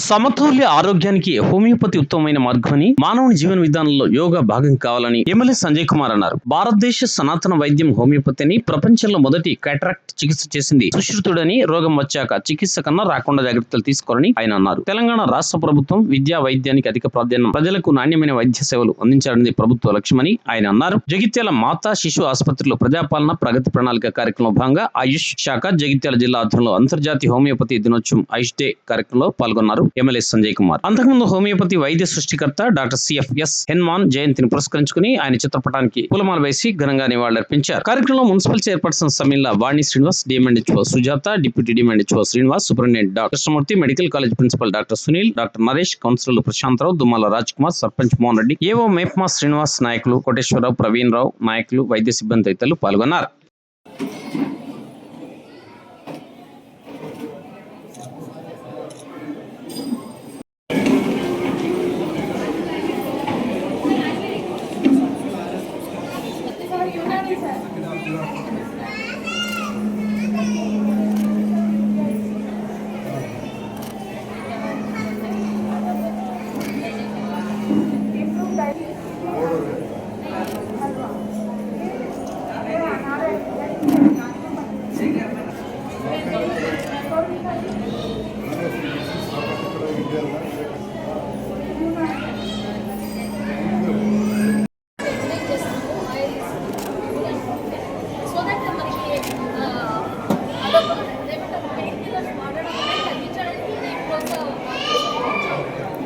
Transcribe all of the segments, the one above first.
సమతుల్య ఆరోగ్యానికి హోమియోపతి ఉత్తమమైన మార్గమని, మానవుని జీవన విధానంలో యోగా భాగం కావాలని ఎమ్మెల్యే సంజయ్ కుమార్ అన్నారు. భారతదేశ సనాతన వైద్యం హోమియోపతిని ప్రపంచంలో మొదటి కాట్రాక్ట్ చికిత్స చేసింది సుశ్రుతుడని, రోగం వచ్చాక చికిత్స కన్నా రాకుండా జాగ్రత్తలు తీసుకోవాలని ఆయన అన్నారు. తెలంగాణ రాష్ట్ర ప్రభుత్వం విద్యా వైద్యానికి అధిక ప్రాధాన్యం, ప్రజలకు నాణ్యమైన వైద్య సేవలు అందించాలనేది ప్రభుత్వ లక్ష్యమని ఆయన అన్నారు. జగిత్యాల మాతా శిశు ఆసుపత్రిలో ప్రజాపాలన ప్రగతి ప్రణాళిక కార్యక్రమంలో భాగంగా ఆయుష్ శాఖ జగిత్యాల జిల్లా ఆధ్వర్యంలో అంతర్జాతీయ హోమియోపతి దినోత్సవం ఆయుష్ డే కార్యక్రమంలో పాల్గొన్నారు ఎమ్మెల్యే సంజయ్ కుమార్. అంతకుముందు హోమియోపతి వైద్య సృష్టికర్త డాక్టర్ సిఎఫ్ఎస్ హెన్మాన్ జయంతిని పురస్కరించుకుని ఆయన చిత్రపటానికి పూలమాల వేసి ఘనంగా నివాళులర్పించారు. కార్యక్రమంలో municipal chairperson Samilla Vani Srinivas, DMHO Sujatha, deputy DMHO Srinivas, superintendent doctor Krishnamurthy, medical college principal doctor Sunil, doctor Naresh, కౌన్సిలర్లు ప్రశాంతరావు, దుమ్మాల రాజ్ కుమార్, సర్పంచ్ మోహన్ రెడ్డి, ఏవో మేప్మా శ్రీనివాస్ నాయకులు, కోటేశ్వరరావు, ప్రవీణ్ రావు నాయకులు, వైద్య సిబ్బంది తదితరులు పాల్గొన్నారు.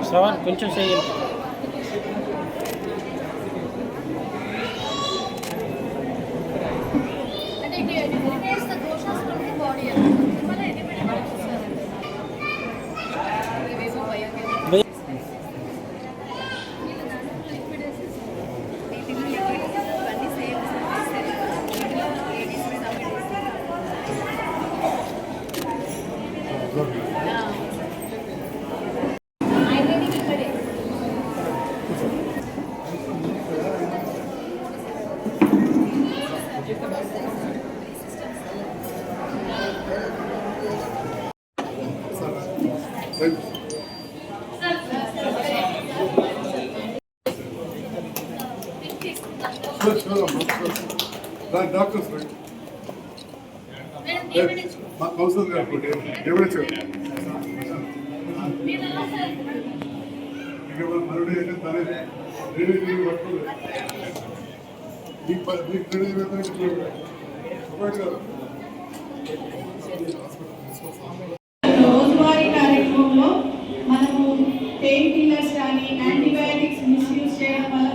శ్రవణ్ కొంచెం చేయండి. డాక్టర్స్ మా కౌన్సిలర్ గారు ఎవరు మరుడు తనే రోజువారీ కార్యక్రమంలో మనము పెయిన్ కిల్లర్స్ కానీ యాంటీబయాటిక్స్ మిస్యూజ్ చేయడం వల్ల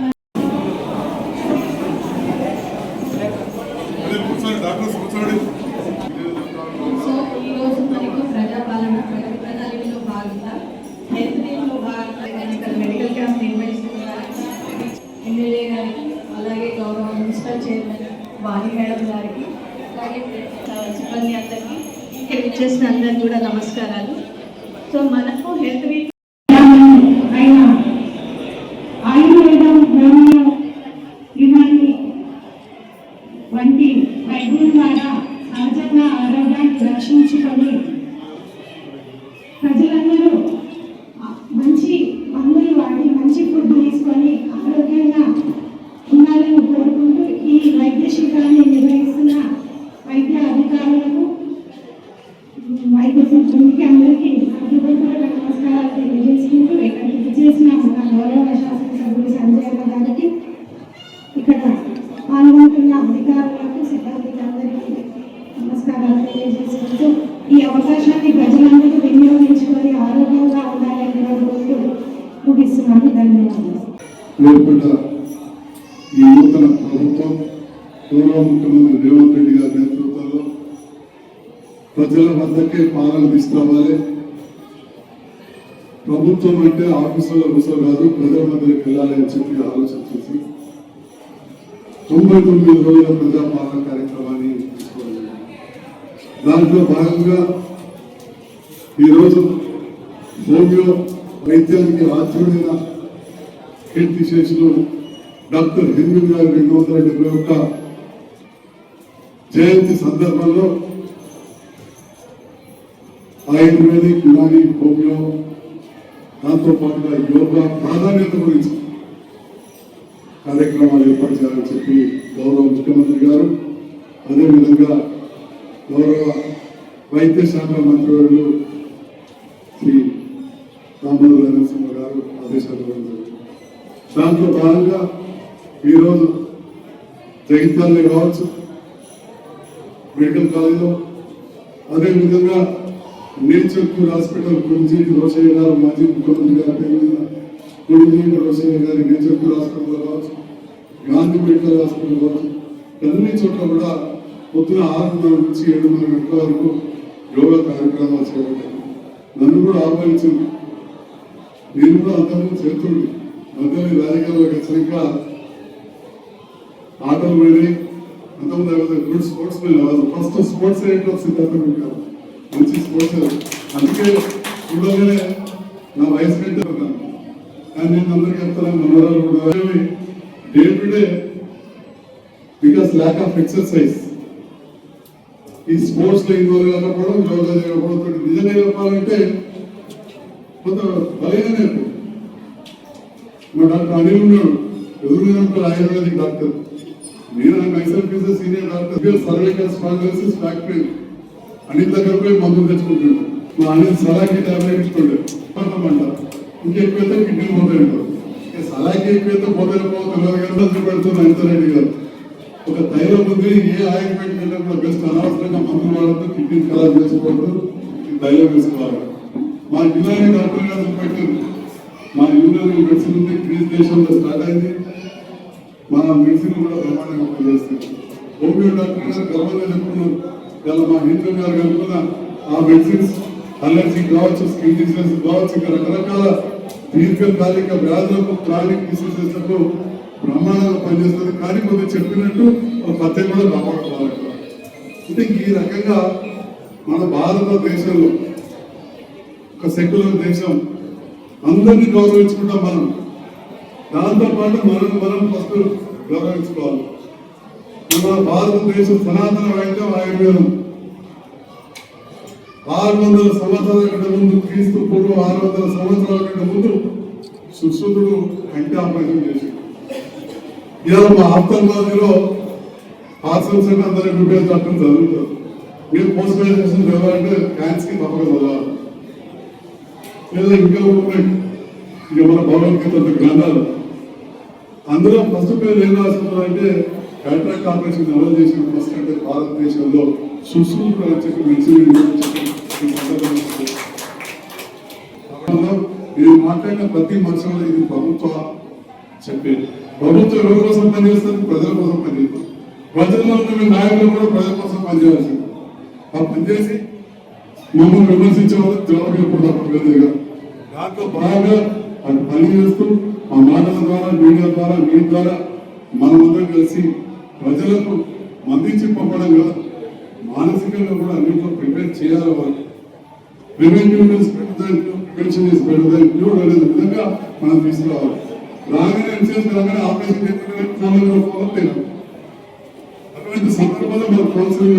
సో ఈరోజు మనకు ప్రజాపాలన ప్రగతి ప్రణాళికలో భాగంగా హెల్త్ డేలో భాగంగా ఇక్కడ మెడికల్ క్యాంప్ నిర్వహిస్తున్నారు. ఎమ్మెల్యే గారికి, అలాగే గౌరవ మున్సిపల్ చైర్మన్ వాణి మేడం గారికి, అలాగే సిబ్బంది అందరికీ, ఇక్కడ ఇచ్చేసిన అందరికీ కూడా నమస్కారాలు. సో మనకు హెల్త్ వీక్ ఆయుర్వేదం, హోమియో ఇవన్నీ వంటి వైద్యుల ద్వారా సహజంగా ఆరోగ్యాన్ని రక్షించుకొని ప్రజలందరూ అందరూ వాటి మంచి ఫుడ్ తీసుకొని ఆరోగ్యంగా ఉండాలని కోరుకుంటూ ఈ వైద్య శిబిరాన్ని నిర్వహిస్తున్న వైద్య అధికారులకు, వైద్య సిబ్బందికి అందరికీ హృదయపూర్వక నమస్కారాలు తెలియజేసుకుంటూ ఇక్కడికి విచ్చేసిన మన గౌరవ శాసనసభ్యులు సంజయ్ గారికి, ఇక్కడ పాల్గొంటున్న అధికారులకు, సిబ్బందికి అందరికీ నమస్కారాలు తెలియజేసుకుంటూ ఈ అవకాశాన్ని ప్రజలందరూ వినియోగించుకొని ఆరోగ్యంగా ఉండాలని కోరుకుంటూ ముగిస్తున్నాను. ధన్యవాదాలు. ఈ నూతన ప్రభుత్వం గౌరవ ముఖ్యమంత్రి రేవంత్ రెడ్డి గారి నేతృత్వంలో ప్రజల వద్దకే పాలన తీసుకురావాలి. ప్రభుత్వం అంటే ఆఫీసులో కూర్చో కాదు, ప్రజల మధ్యకి వెళ్ళాలి అని చెప్పి ఆలోచన చేసి 99 రోజుల ప్రజాపాలన కార్యక్రమాన్ని తీసుకోవాలి. దాంట్లో భాగంగా ఈరోజు హోమియో వైద్యానికి ఆధ్యుడైన కీర్తిశేషులు డాక్టర్ హెన్రీ గారి 271 జయంతి సందర్భంలో ఆయుర్వేదిక్, యునాని, హోమియో దాంతో పాటుగా యోగా ప్రాధాన్యత గురించి కార్యక్రమాలు ఏర్పాటు చేయాలని చెప్పి గౌరవ ముఖ్యమంత్రి గారు, అదేవిధంగా గౌరవ వైద్య శాఖ మంత్రివర్యులు శ్రీ రామోజీ నరసింహ గారు ఆదేశాలు ఇవ్వడం జరిగింది. దాంట్లో భాగంగా ఈరోజు జగిత్యాలలో కావచ్చు, మెడికల్ కాలేజ్లో, అదేవిధంగా నేచర్ క్యూర్ హాస్పిటల్ గురించి రోషయ్య గారు మాజీ ముఖ్యమంత్రి గారి పేరు మీద గురించి రోషయ్య గారి నేచర్ క్యూర్ హాస్పిటల్ కావచ్చు, గాంధీ మెడికల్ హాస్పిటల్ కావచ్చు, అన్ని చోట్ల కూడా పొద్దున 6:30 నుంచి 7:30 గంటల వరకు యోగా కార్యక్రమాలు చేపట్టారు. నన్ను కూడా ఆహ్వానించింది. నేను కూడా అంతకుముందు చేతుడు మధ్యలో రాజకీయాల్లోకి వచ్చినాక ఆటలు పోయినాయి. అంతకుముందు good sports men, first sports సిద్ధాంతం కాదు, మంచి స్పోర్ట్స్. అందుకే చూడగానే నా వయసు కంటే ఉన్నాను. కానీ నేను అందరికీ చెప్తాను, మనవరాలు కూడా day to day because lack of exercise ఈ స్పోర్ట్స్ లో ఇన్వాల్వ్ కాకపోవడం, యోగా చేయకపోవడం, నిజంగా చెప్పాలంటే కొంత బలైననే. మా డాక్టర్ అనిల్ ఉన్నాడు, ఎదురుగా ఆయుర్వేదిక్ డాక్టర్. నేను myself is senior doctor, cervical spondylosis factory. Anil దగ్గర పోయి మందులు తెచ్చుకుంటున్నాడు. మా అనిల్ సలాకి టాబ్లెట్ ఇచ్చుకుంటాడు. ఇంకెక్కువైతే కిడ్నీ పోతాయి. సలాకి ఎక్కువైతే పోతే పెడుతుంది అంతరెడ్డి గారు. ఒక ధైర్యం ఉంది, ఏ ఆయింట్మెంట్ కంటే కూడా బెస్ట్. అనవసరంగా మందులు వాడద్దు, కిడ్నీ ఖరాబ్ చేసుకోవద్దు, ధైర్యం వేసుకోవాలి. మా జిల్లాని డాక్టర్ గారు పెట్టారు. మా యూనియన్ మెడిసిన్ ఉంది, గ్రీస్ దేశంలో స్టార్ట్ అయింది. మన మెడిసిన్ కూడా బ్రహ్మాండంగా పనిచేస్తుంది. హోమియో డాక్టర్ గారు గర్వంగా చెప్పుకున్నారు. ఇలా మా హిందూ గారు కనుక్కున్న ఆ మెడిసిన్స్ అలర్జీ కావచ్చు, స్కిన్ డిసీజెస్ కావచ్చు, ఇంకా రకరకాల దీర్ఘకాలిక వ్యాధులకు, క్రానిక్ డిసీజెస్లకు బ్రహ్మాండంగా పనిచేస్తుంది. కానీ కొంచెం చెప్పినట్టు ఒక పద్ధతి కూడా కాపాడుకోవాలి. అంటే ఈ రకంగా మన భారతదేశంలో ఒక సెక్యులర్ దేశం, అందరినీ గౌరవించుకుంటాం మనం. దాంతోపాటు మనం ఫస్ట్ గౌరవించుకోవాలి. మన భారతదేశం సనాతన వైద్యం ఆయుర్వేదం 600 సంవత్సరాల కంటే ముందు, క్రీస్తు పూర్వం 600 సంవత్సరాల కంటే ముందు సుశ్రుతుడు కంటి ఆపరేషన్ చేశాడు. ఇవాళ మా ఆఫ్తాబాద్లో హాస్టల్స్ అంటే అందరూ ప్రిపేర్ డాక్టర్ చదువుతారు. మీరు పోస్ట్ గ్రాడ్యుయేషన్ చదవాలంటే క్యాన్స్కి తప్పక చదవాలి. లేదా ఇంకా ఉన్నాయి ఇక మన భగవద్గీత గ్రంథాలు. అందులో ఫస్ట్ పేరు ఏం రాస్తున్నారంటే కాంట్రాక్ట్ ఆపరేషన్ ఎవరు చేసిన ఫస్ట్ అంటే భారతదేశంలో సుశ్రుతుడు అని చెప్పి మీరు మాట్లాడిన ప్రతి మనుషులు ఇది ప్రభుత్వం చెప్పేది. ప్రభుత్వం ఎవరి కోసం పనిచేస్తుంది? ప్రజల కోసం పనిచేస్తుంది. ప్రజల్లో ఉన్న నాయకులు కూడా ప్రజల కోసం పనిచేయాల్సింది. ఆ పనిచేసి మమ్మల్ని విమర్శించే వాళ్ళు జవాబు చెప్పకూడదు. దాంట్లో బాగా అది పని చేస్తూ మా మాటల ద్వారా, మీడియా ద్వారా, మీ ద్వారా మనమందరం కలిసి ప్రజలకు మందించి పంపడం కాదు, మానసికంగా కూడా అన్నింటిలో ప్రిపేర్ చేయాలి. వాళ్ళు preventive is better than cure, prevention is better than cure అనే విధంగా మనం తీసుకురావాలి. రాగానే ఇన్సూరెన్స్ రాగానే ఆపరేషన్ చేస్తున్నారు. అటువంటి సందర్భంలో మన కౌన్సిలింగ్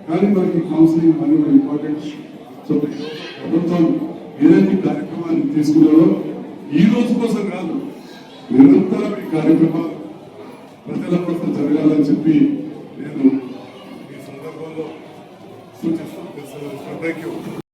కానీ మనకి కౌన్సిలింగ్ అనేది ఇంపార్టెంట్. సో ప్రభుత్వం ఏదైతే కార్యక్రమాన్ని తీసుకున్నారో ఈ రోజు కోసం కాదు, నిరంతరం ఈ కార్యక్రమాలు ప్రజల కోసం జరగాలని చెప్పి నేను ఈ సందర్భంలో సూచిస్తాను. Thank you.